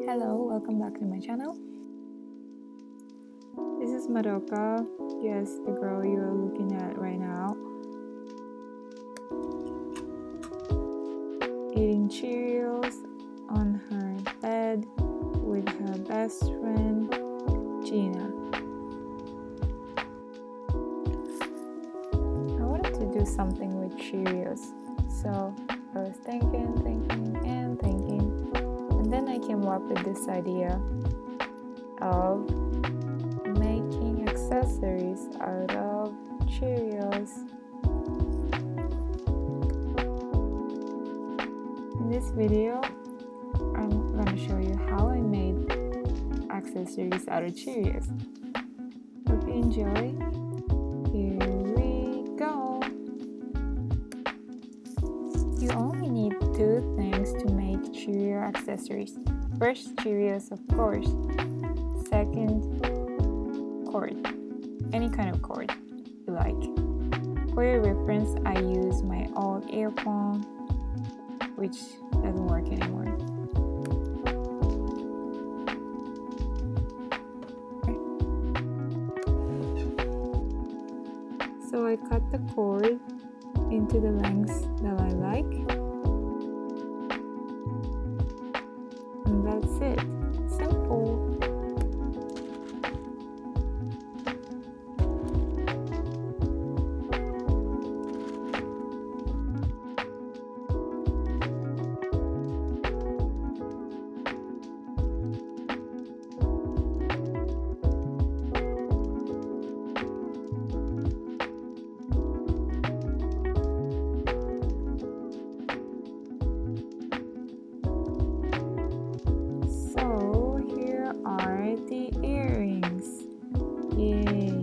Hello, welcome back to my channel. This is Madoka, yes, the girl you're looking at right now. Eating Cheerios on her bed with her best friend, Gina. I wanted to do something with Cheerios, so I was thinking, and then I came up with this idea of making accessories out of Cheerios. In this video, I'm going to show you how I made accessories out of Cheerios. Hope you enjoy. Here we go. You only need 2 things to make Cheerio accessories. First, Cheerios, of course. Second, cord. Any kind of cord you like. For your reference, I use my old earphone, which doesn't work anymore. So I cut the cord into the lengths that I like. And that's it. Simple. The earrings. Yay!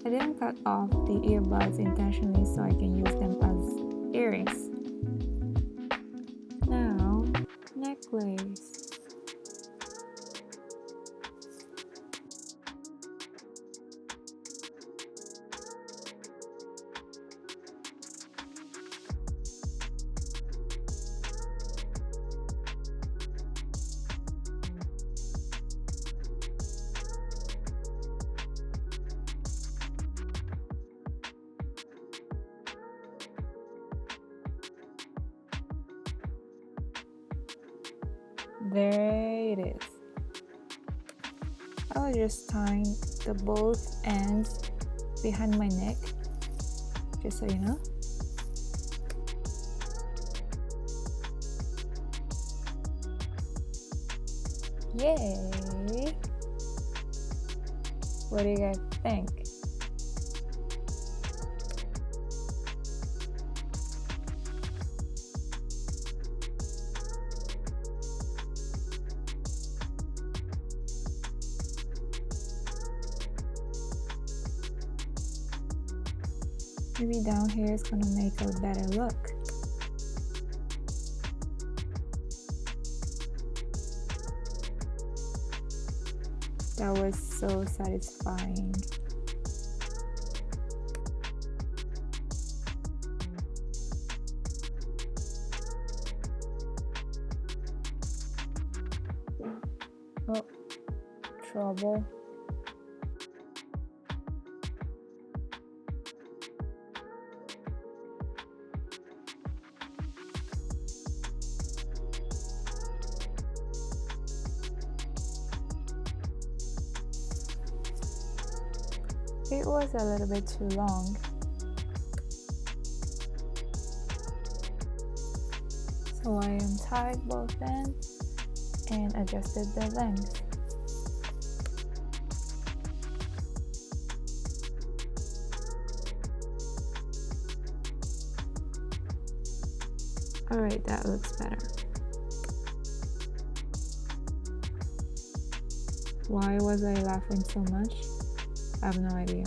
I didn't cut off the earbuds intentionally so I can use them as earrings. Now, necklace. There it is. I was just tying the both ends behind my neck, just so you know. Yay! What do you guys think? Maybe down here is gonna make a better look. That was so satisfying. Oh, trouble. It was a little bit too long. So I untied both ends and adjusted the length. Alright, that looks better. Why was I laughing so much? I have no idea.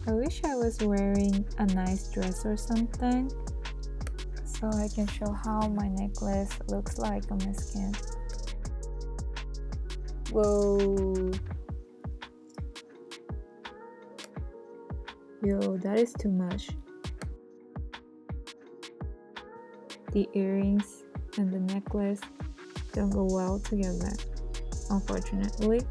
I wish I was wearing a nice dress or something so I can show how my necklace looks like on my skin. Whoa! Yo, that is too much. The earrings and the necklace don't go well together, unfortunately.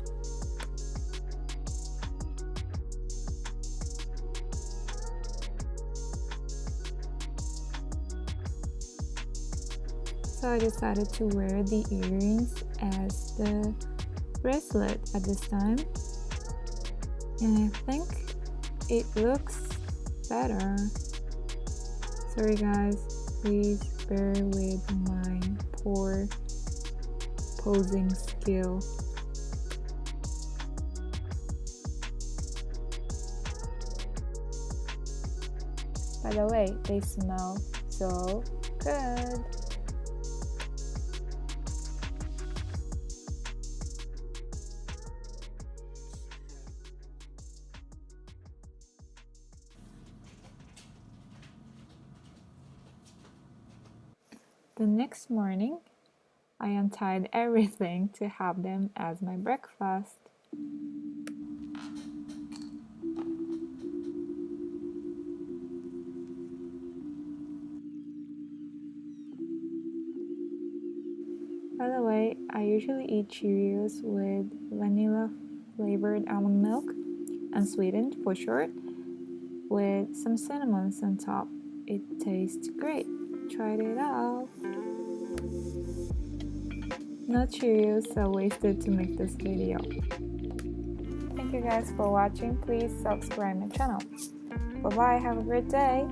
So I decided to wear the earrings as the bracelet at this time, and I think it looks better. Sorry guys, please bear with my poor posing skill. By the way, they smell so good. The next morning, I untied everything to have them as my breakfast. By the way, I usually eat Cheerios with vanilla flavored almond milk, unsweetened for short, with some cinnamons on top. It tastes great. Tried it out. No Cheerios are wasted to make this video. Thank you guys for watching. Please subscribe my channel. Bye bye, have a great day.